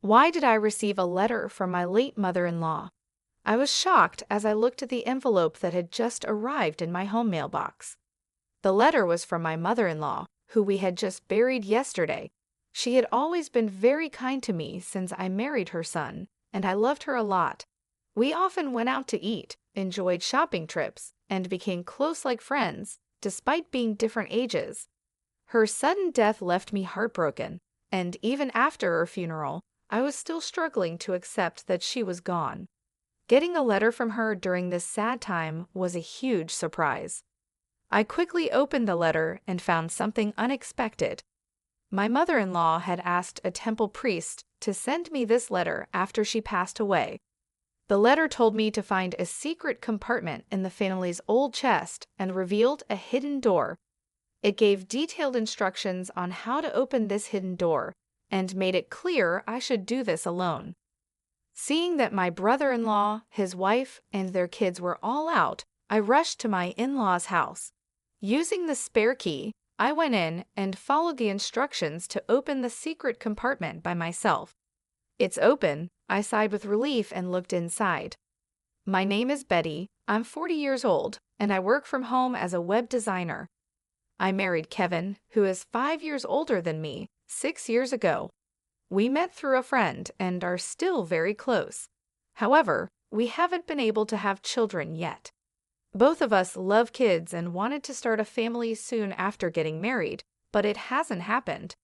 Why did I receive a letter from my late mother-in-law? I was shocked as I looked at the envelope that had just arrived in my home mailbox. The letter was from my mother-in-law, who we had just buried yesterday. She had always been very kind to me since I married her son, and I loved her a lot. We often went out to eat, enjoyed shopping trips, and became close like friends, despite being different ages. Her sudden death left me heartbroken, and even after her funeral, I was still struggling to accept that she was gone. Getting a letter from her during this sad time was a huge surprise. I quickly opened the letter and found something unexpected. My mother-in-law had asked a temple priest to send me this letter after she passed away. The letter told me to find a secret compartment in the family's old chest and revealed a hidden door. It gave detailed instructions on how to open this hidden door and made it clear I should do this alone. Seeing that my brother-in-law, his wife, and their kids were all out, I rushed to my in-laws' house. Using the spare key, I went in and followed the instructions to open the secret compartment by myself. "It's open," I sighed with relief and looked inside. "My name is Betty, I'm 40 years old, and I work from home as a web designer. I married Kevin, who is 5 years older than me, 6 years ago. We met through a friend and are still very close. However, we haven't been able to have children yet. Both of us love kids and wanted to start a family soon after getting married, but it hasn't happened.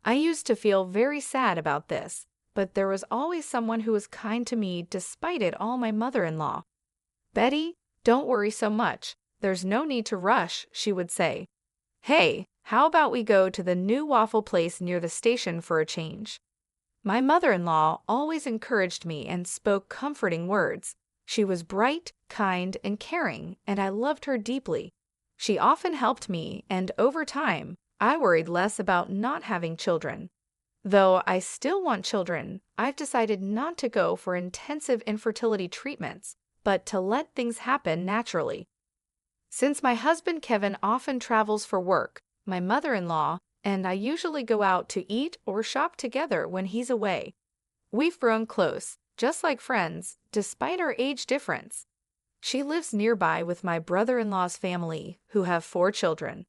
I used to feel very sad about this, but there was always someone who was kind to me despite it all, my mother-in-law. Betty, don't worry so much. There's no need to rush," she would say. "Hey, how about we go to the new waffle place near the station for a change?" My mother-in-law always encouraged me and spoke comforting words. She was bright, kind, and caring, and I loved her deeply. She often helped me, and over time, I worried less about not having children. Though I still want children, I've decided not to go for intensive infertility treatments, but to let things happen naturally. Since my husband Kevin often travels for work, my mother-in-law and I usually go out to eat or shop together when he's away. We've grown close, just like friends, despite our age difference. She lives nearby with my brother-in-law's family, who have 4 children.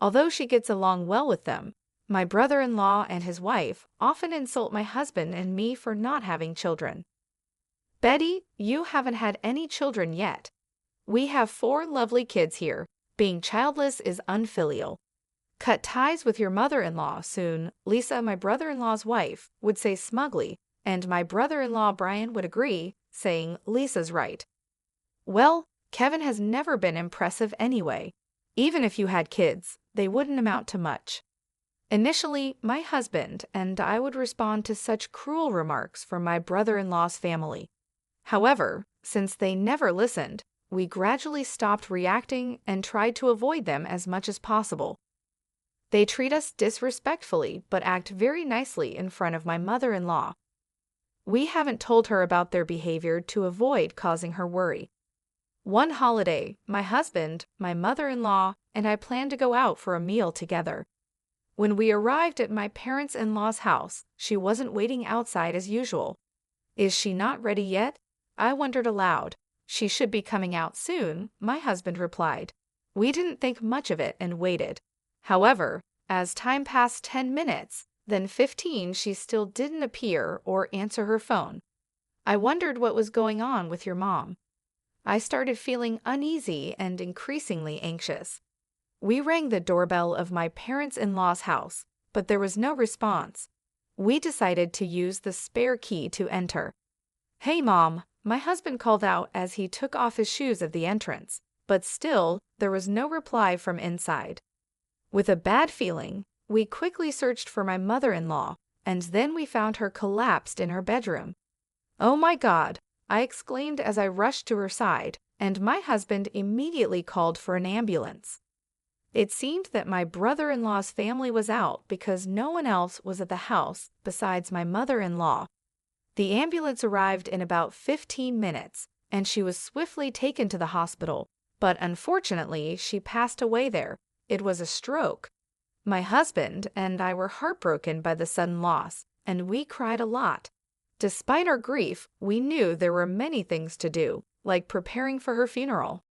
Although she gets along well with them, my brother-in-law and his wife often insult my husband and me for not having children. "Betty, you haven't had any children yet. We have 4 lovely kids here. Being childless is unfilial. Cut ties with your mother-in-law soon," Lisa, my brother-in-law's wife, would say smugly, and my brother-in-law Brian would agree, saying Lisa's right. Well, Kevin has never been impressive anyway. Even if you had kids, they wouldn't amount to much. Initially, my husband and I would respond to such cruel remarks from my brother-in-law's family. However, since they never listened, we gradually stopped reacting and tried to avoid them as much as possible. They treat us disrespectfully but act very nicely in front of my mother-in-law. We haven't told her about their behavior to avoid causing her worry. One holiday, my husband, my mother-in-law, and I planned to go out for a meal together. When we arrived at my parents-in-law's house, she wasn't waiting outside as usual. "Is she not ready yet?" I wondered aloud. "She should be coming out soon," my husband replied. We didn't think much of it and waited. However, as time passed 10 minutes, then 15, she still didn't appear or answer her phone. I wondered what was going on with your mom. I started feeling uneasy and increasingly anxious. We rang the doorbell of my parents-in-law's house, but there was no response. We decided to use the spare key to enter. "Hey, Mom," my husband called out as he took off his shoes at the entrance, but still, there was no reply from inside. With a bad feeling, we quickly searched for my mother-in-law, and then we found her collapsed in her bedroom. "Oh my God," I exclaimed as I rushed to her side, and my husband immediately called for an ambulance. It seemed that my brother-in-law's family was out because no one else was at the house besides my mother-in-law. The ambulance arrived in about 15 minutes, and she was swiftly taken to the hospital, but unfortunately, she passed away there. It was a stroke. My husband and I were heartbroken by the sudden loss, and we cried a lot. Despite our grief, we knew there were many things to do, like preparing for her funeral.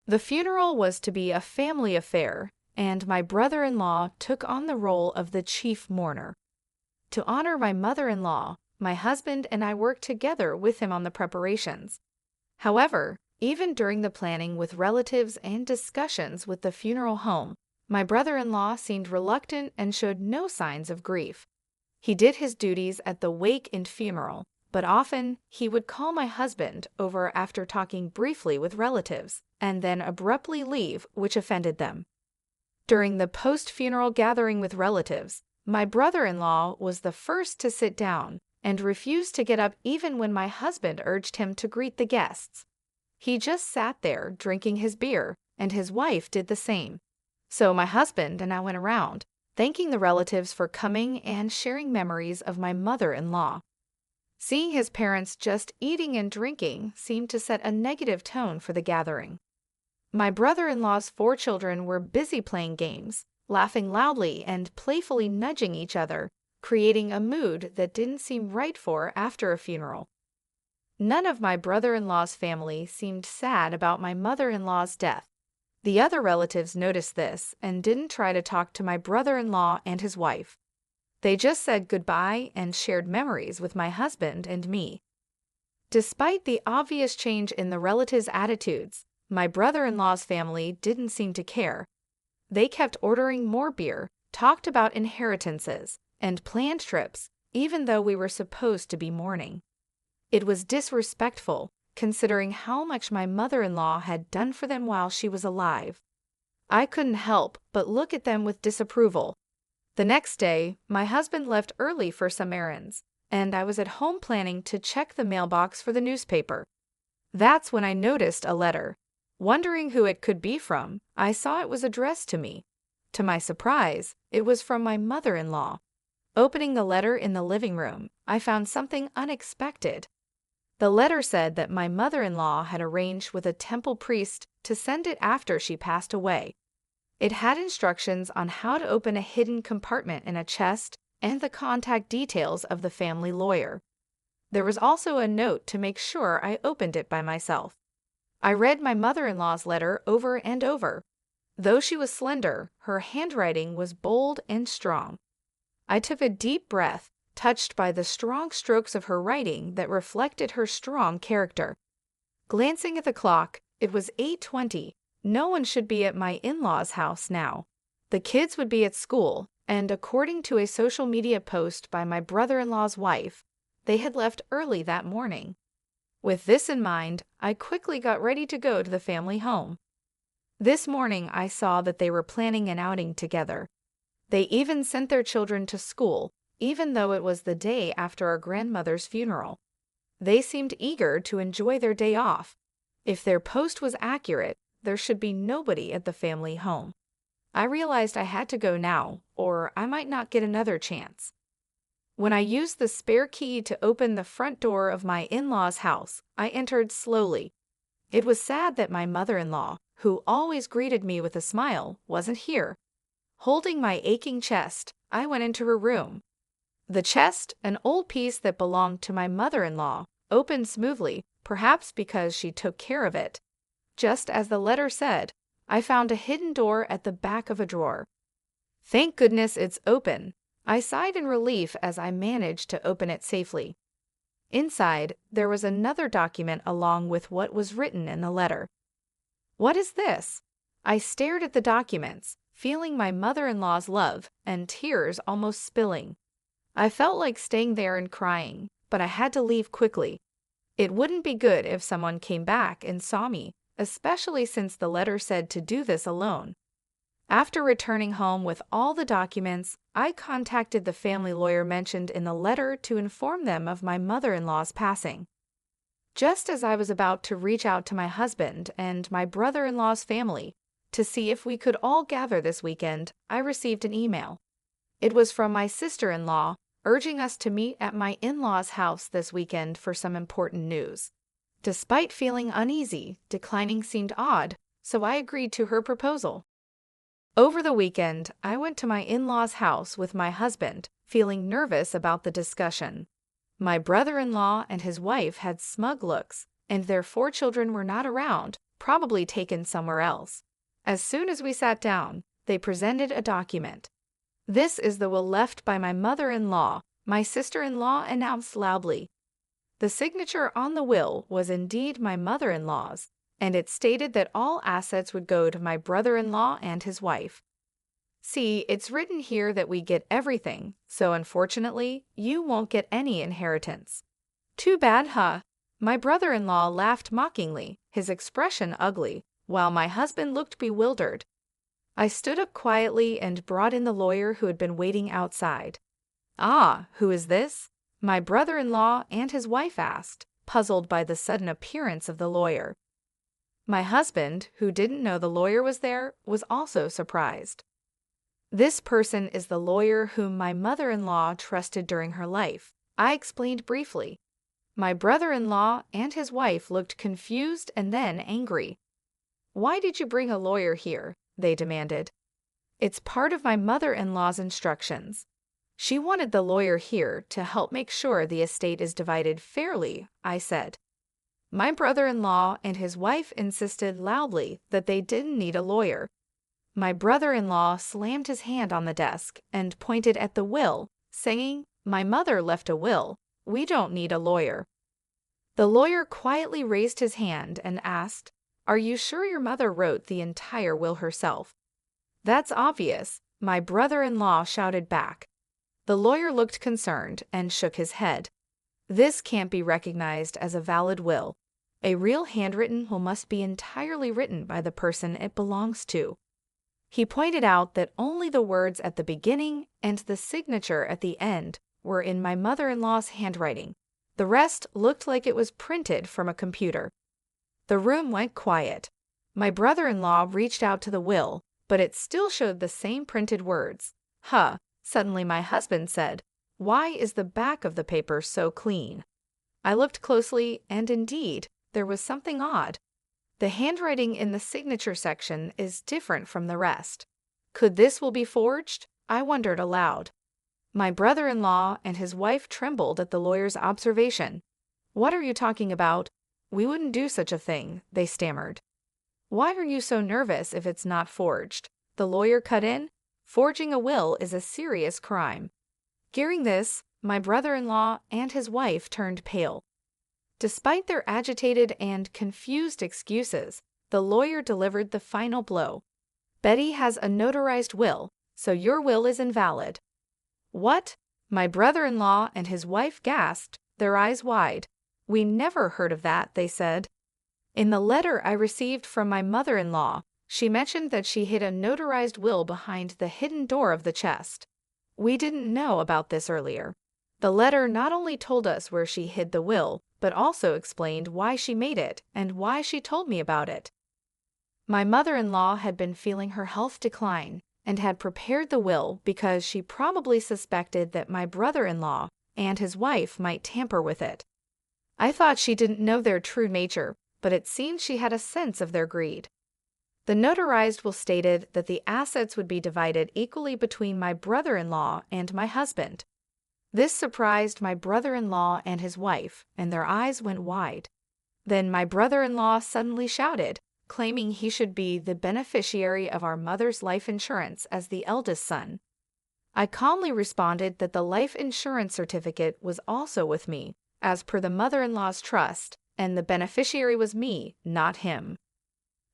The funeral was to be a family affair, and my brother-in-law took on the role of the chief mourner. To honor my mother-in-law, my husband and I worked together with him on the preparations. However, even during the planning with relatives and discussions with the funeral home, my brother-in-law seemed reluctant and showed no signs of grief. He did his duties at the wake and funeral, but often he would call my husband over after talking briefly with relatives, and then abruptly leave, which offended them. During the post-funeral gathering with relatives, my brother-in-law was the first to sit down and refused to get up even when my husband urged him to greet the guests. He just sat there drinking his beer, and his wife did the same. So my husband and I went around, thanking the relatives for coming and sharing memories of my mother-in-law. Seeing his parents just eating and drinking seemed to set a negative tone for the gathering. My brother-in-law's 4 children were busy playing games, laughing loudly and playfully nudging each other, creating a mood that didn't seem right for after a funeral. None of my brother-in-law's family seemed sad about my mother-in-law's death. The other relatives noticed this and didn't try to talk to my brother-in-law and his wife. They just said goodbye and shared memories with my husband and me. Despite the obvious change in the relatives' attitudes, my brother-in-law's family didn't seem to care. They kept ordering more beer, talked about inheritances, and planned trips, even though we were supposed to be mourning. It was disrespectful, considering how much my mother-in-law had done for them while she was alive. I couldn't help but look at them with disapproval. The next day, my husband left early for some errands, and I was at home planning to check the mailbox for the newspaper. That's when I noticed a letter. Wondering who it could be from, I saw it was addressed to me. To my surprise, it was from my mother-in-law. Opening the letter in the living room, I found something unexpected. The letter said that my mother-in-law had arranged with a temple priest to send it after she passed away. It had instructions on how to open a hidden compartment in a chest and the contact details of the family lawyer. There was also a note to make sure I opened it by myself. I read my mother-in-law's letter over and over. Though she was slender, her handwriting was bold and strong. I took a deep breath, touched by the strong strokes of her writing that reflected her strong character. Glancing at the clock, it was 8:20. No one should be at my in-laws' house now. The kids would be at school, and according to a social media post by my brother-in-law's wife, they had left early that morning. With this in mind, I quickly got ready to go to the family home. This morning I saw that they were planning an outing together. They even sent their children to school, even though it was the day after our grandmother's funeral. They seemed eager to enjoy their day off. If their post was accurate, there should be nobody at the family home. I realized I had to go now, or I might not get another chance. When I used the spare key to open the front door of my in-laws' house, I entered slowly. It was sad that my mother-in-law, who always greeted me with a smile, wasn't here. Holding my aching chest, I went into her room. The chest, an old piece that belonged to my mother-in-law, opened smoothly, perhaps because she took care of it. Just as the letter said, I found a hidden door at the back of a drawer. Thank goodness it's open. I sighed in relief as I managed to open it safely. Inside, there was another document along with what was written in the letter. What is this? I stared at the documents, feeling my mother-in-law's love and tears almost spilling. I felt like staying there and crying, but I had to leave quickly. It wouldn't be good if someone came back and saw me, especially since the letter said to do this alone. After returning home with all the documents, I contacted the family lawyer mentioned in the letter to inform them of my mother-in-law's passing. Just as I was about to reach out to my husband and my brother-in-law's family to see if we could all gather this weekend, I received an email. It was from my sister-in-law, urging us to meet at my in-laws' house this weekend for some important news. Despite feeling uneasy, declining seemed odd, so I agreed to her proposal. Over the weekend, I went to my in-laws' house with my husband, feeling nervous about the discussion. My brother-in-law and his wife had smug looks, and their 4 children were not around, probably taken somewhere else. As soon as we sat down, they presented a document. "This is the will left by my mother-in-law," my sister-in-law announced loudly. The signature on the will was indeed my mother-in-law's, and it stated that all assets would go to my brother-in-law and his wife. "See, it's written here that we get everything, so unfortunately, you won't get any inheritance." "Too bad, huh?" My brother-in-law laughed mockingly, his expression ugly, while my husband looked bewildered. I stood up quietly and brought in the lawyer who had been waiting outside. "Ah, who is this?" my brother-in-law and his wife asked, puzzled by the sudden appearance of the lawyer. My husband, who didn't know the lawyer was there, was also surprised. "This person is the lawyer whom my mother-in-law trusted during her life," I explained briefly. My brother-in-law and his wife looked confused and then angry. "Why did you bring a lawyer here?" they demanded. "It's part of my mother-in-law's instructions. She wanted the lawyer here to help make sure the estate is divided fairly," I said. My brother-in-law and his wife insisted loudly that they didn't need a lawyer. My brother-in-law slammed his hand on the desk and pointed at the will, saying, "My mother left a will. We don't need a lawyer." The lawyer quietly raised his hand and asked, "Are you sure your mother wrote the entire will herself?" "That's obvious," my brother-in-law shouted back. The lawyer looked concerned and shook his head. "This can't be recognized as a valid will. A real handwritten will must be entirely written by the person it belongs to." He pointed out that only the words at the beginning and the signature at the end were in my mother-in-law's handwriting. The rest looked like it was printed from a computer. The room went quiet. My brother-in-law reached out to the will, but it still showed the same printed words. "Huh," suddenly my husband said. "Why is the back of the paper so clean?" I looked closely, and indeed, there was something odd. The handwriting in the signature section is different from the rest. Could this will be forged? I wondered aloud. My brother-in-law and his wife trembled at the lawyer's observation. "What are you talking about? We wouldn't do such a thing," they stammered. "Why are you so nervous if it's not forged?" the lawyer cut in. "Forging a will is a serious crime." Hearing this, my brother-in-law and his wife turned pale. Despite their agitated and confused excuses, the lawyer delivered the final blow. "Betty has a notarized will, so your will is invalid." "What?" my brother-in-law and his wife gasped, their eyes wide. "We never heard of that," they said. "In the letter I received from my mother-in-law, she mentioned that she hid a notarized will behind the hidden door of the chest. We didn't know about this earlier." The letter not only told us where she hid the will, but also explained why she made it and why she told me about it. My mother-in-law had been feeling her health decline and had prepared the will because she probably suspected that my brother-in-law and his wife might tamper with it. I thought she didn't know their true nature, but it seemed she had a sense of their greed. The notarized will stated that the assets would be divided equally between my brother-in-law and my husband. This surprised my brother-in-law and his wife, and their eyes went wide. Then my brother-in-law suddenly shouted, claiming he should be the beneficiary of our mother's life insurance as the eldest son. I calmly responded that the life insurance certificate was also with me, as per the mother-in-law's trust, and the beneficiary was me, not him.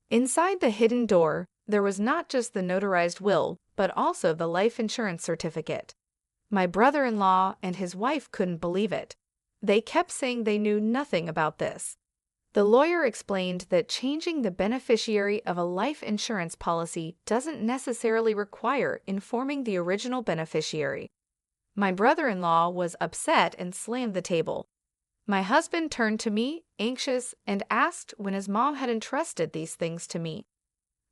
Inside the hidden door, there was not just the notarized will, but also the life insurance certificate. My brother-in-law and his wife couldn't believe it. They kept saying they knew nothing about this. The lawyer explained that changing the beneficiary of a life insurance policy doesn't necessarily require informing the original beneficiary. My brother-in-law was upset and slammed the table. My husband turned to me, anxious, and asked when his mom had entrusted these things to me.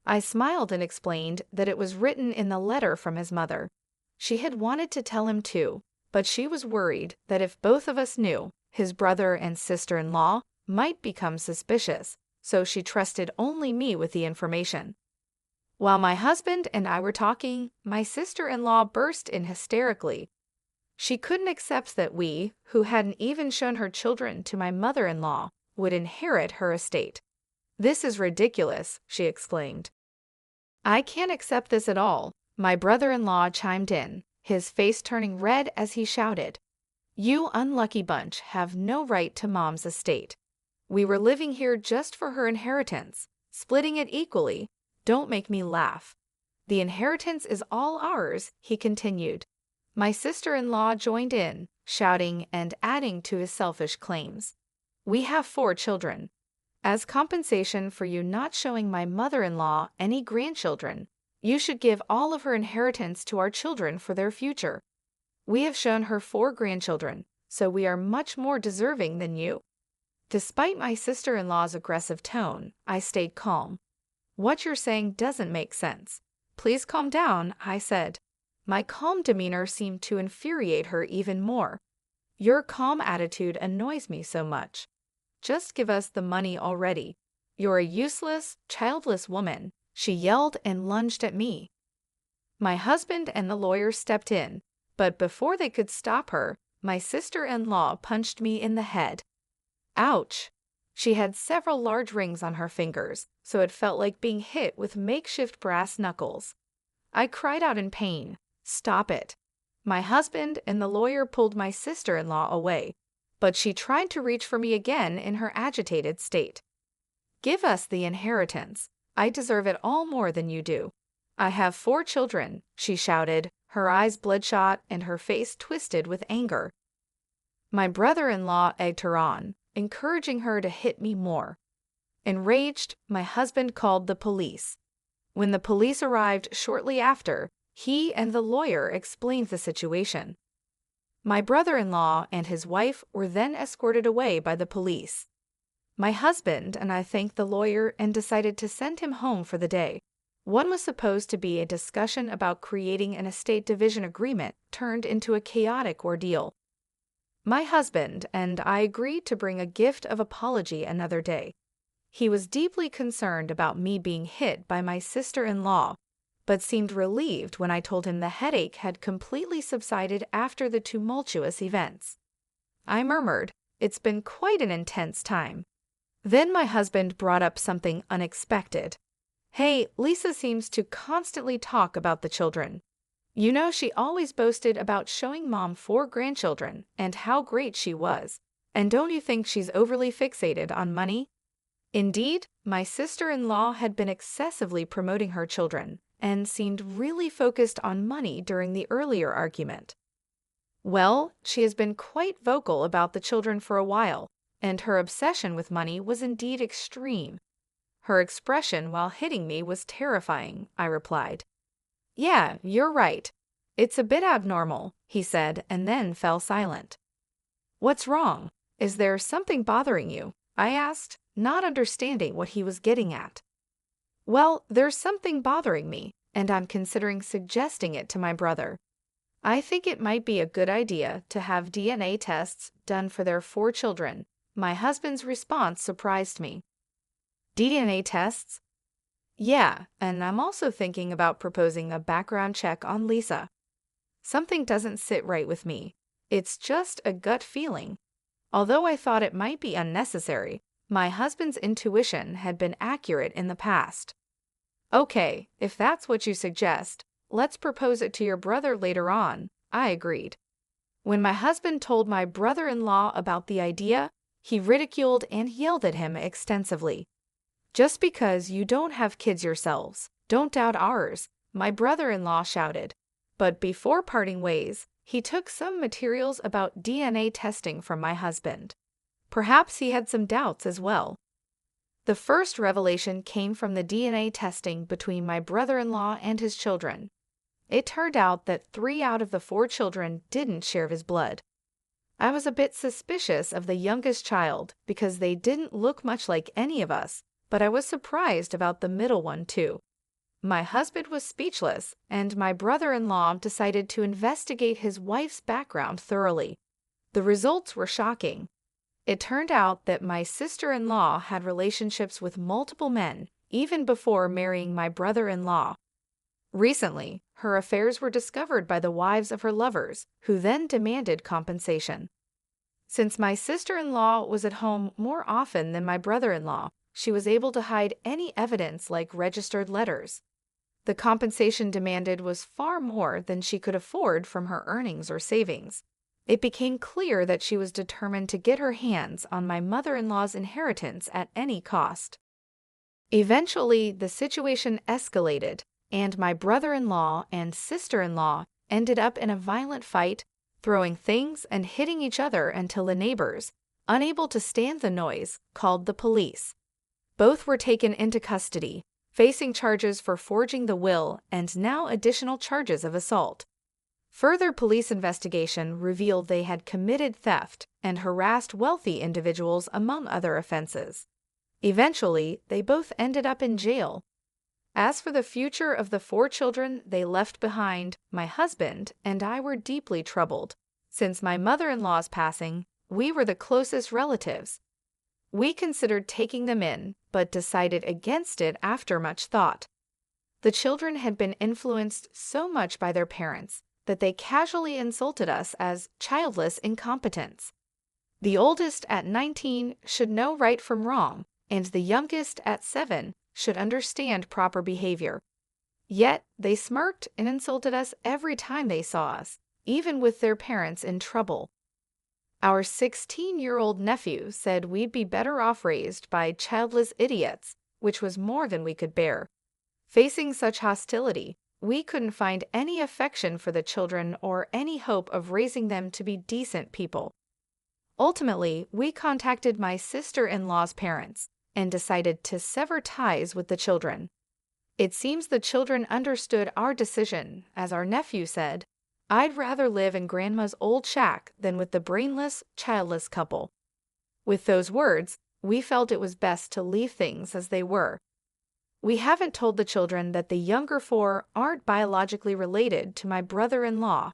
I smiled and explained that it was written in the letter from his mother. She had wanted to tell him too, but she was worried that if both of us knew, his brother and sister-in-law might become suspicious, so she trusted only me with the information. While my husband and I were talking, my sister-in-law burst in hysterically. She couldn't accept that we, who hadn't even shown her children to my mother-in-law, would inherit her estate. "This is ridiculous," she exclaimed. "I can't accept this at all," my brother-in-law chimed in, his face turning red as he shouted. "You unlucky bunch have no right to Mom's estate. We were living here just for her inheritance, splitting it equally. Don't make me laugh. The inheritance is all ours," he continued. My sister-in-law joined in, shouting and adding to his selfish claims. "We have 4 children. As compensation for you not showing my mother-in-law any grandchildren, you should give all of her inheritance to our children for their future. We have shown her 4 grandchildren, so we are much more deserving than you." Despite my sister-in-law's aggressive tone, I stayed calm. "What you're saying doesn't make sense. Please calm down," I said. My calm demeanor seemed to infuriate her even more. "Your calm attitude annoys me so much. Just give us the money already. You're a useless, childless woman," she yelled and lunged at me. My husband and the lawyer stepped in, but before they could stop her, my sister-in-law punched me in the head. Ouch! She had several large rings on her fingers, so it felt like being hit with makeshift brass knuckles. I cried out in pain. "Stop it." My husband and the lawyer pulled my sister-in-law away, but she tried to reach for me again in her agitated state. "Give us the inheritance. I deserve it all more than you do. I have 4 children," she shouted, her eyes bloodshot and her face twisted with anger. My brother-in-law egged her on, encouraging her to hit me more. Enraged, my husband called the police. When the police arrived shortly after, he and the lawyer explained the situation. My brother-in-law and his wife were then escorted away by the police. My husband and I thanked the lawyer and decided to send him home for the day. What was supposed to be a discussion about creating an estate division agreement turned into a chaotic ordeal. My husband and I agreed to bring a gift of apology another day. He was deeply concerned about me being hit by my sister-in-law, but seemed relieved when I told him the headache had completely subsided after the tumultuous events. I murmured, "It's been quite an intense time." Then my husband brought up something unexpected. "Hey, Lisa seems to constantly talk about the children. You know, she always boasted about showing Mom 4 grandchildren and how great she was. And don't you think she's overly fixated on money?" Indeed, my sister-in-law had been excessively promoting her children and seemed really focused on money during the earlier argument. "Well, she has been quite vocal about the children for a while, and her obsession with money was indeed extreme. Her expression while hitting me was terrifying," I replied. "Yeah, you're right. It's a bit abnormal," he said, and then fell silent. "What's wrong? Is there something bothering you?" I asked, not understanding what he was getting at. "Well, there's something bothering me, and I'm considering suggesting it to my brother. I think it might be a good idea to have DNA tests done for their 4 children." My husband's response surprised me. "DNA tests?" "Yeah, and I'm also thinking about proposing a background check on Lisa. Something doesn't sit right with me. It's just a gut feeling." Although I thought it might be unnecessary, my husband's intuition had been accurate in the past. "Okay, if that's what you suggest, let's propose it to your brother later on," I agreed. When my husband told my brother-in-law about the idea, he ridiculed and yelled at him extensively. "Just because you don't have kids yourselves, don't doubt ours," my brother-in-law shouted. But before parting ways, he took some materials about DNA testing from my husband. Perhaps he had some doubts as well. The first revelation came from the DNA testing between my brother-in-law and his children. It turned out that 3 out of the 4 children didn't share his blood. I was a bit suspicious of the youngest child because they didn't look much like any of us, but I was surprised about the middle one too. My husband was speechless, and my brother-in-law decided to investigate his wife's background thoroughly. The results were shocking. It turned out that my sister-in-law had relationships with multiple men even before marrying my brother-in-law. Recently, her affairs were discovered by the wives of her lovers, who then demanded compensation. Since my sister-in-law was at home more often than my brother-in-law, she was able to hide any evidence like registered letters. The compensation demanded was far more than she could afford from her earnings or savings. It became clear that she was determined to get her hands on my mother-in-law's inheritance at any cost. Eventually, the situation escalated, and my brother-in-law and sister-in-law ended up in a violent fight, throwing things and hitting each other until the neighbors, unable to stand the noise, called the police. Both were taken into custody, facing charges for forging the will and now additional charges of assault. Further police investigation revealed they had committed theft and harassed wealthy individuals among other offenses. Eventually, they both ended up in jail. As for the future of the 4 children they left behind, my husband and I were deeply troubled. Since my mother-in-law's passing, we were the closest relatives. We considered taking them in, but decided against it after much thought. The children had been influenced so much by their parents that they casually insulted us as childless incompetents. The oldest at 19 should know right from wrong, and the youngest at 7 should understand proper behavior. Yet they smirked and insulted us every time they saw us, even with their parents in trouble. Our 16-year-old nephew said we'd be better off raised by childless idiots, which was more than we could bear. Facing such hostility, we couldn't find any affection for the children or any hope of raising them to be decent people. Ultimately, we contacted my sister-in-law's parents and decided to sever ties with the children. It seems the children understood our decision, as our nephew said, "I'd rather live in Grandma's old shack than with the brainless, childless couple." With those words, we felt it was best to leave things as they were. We haven't told the children that the younger 4 aren't biologically related to my brother-in-law.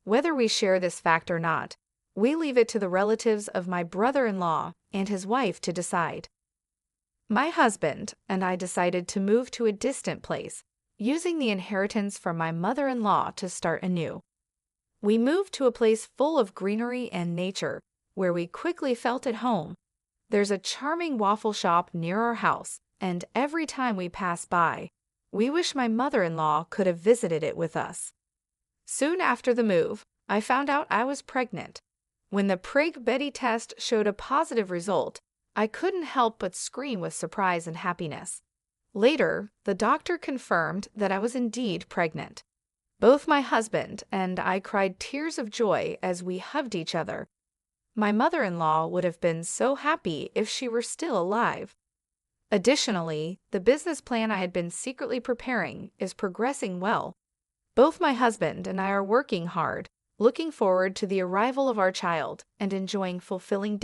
Whether we share this fact or not, we leave it to the relatives of my brother-in-law and his wife to decide. My husband and I decided to move to a distant place, using the inheritance from my mother-in-law to start anew. We moved to a place full of greenery and nature, where we quickly felt at home. There's a charming waffle shop near our house, and every time we pass by, we wish my mother-in-law could have visited it with us. Soon after the move, I found out I was pregnant. When the Prig-Betty test showed a positive result, I couldn't help but scream with surprise and happiness. Later, the doctor confirmed that I was indeed pregnant. Both my husband and I cried tears of joy as we hugged each other. My mother-in-law would have been so happy if she were still alive. Additionally, the business plan I had been secretly preparing is progressing well. Both my husband and I are working hard, looking forward to the arrival of our child and enjoying fulfilling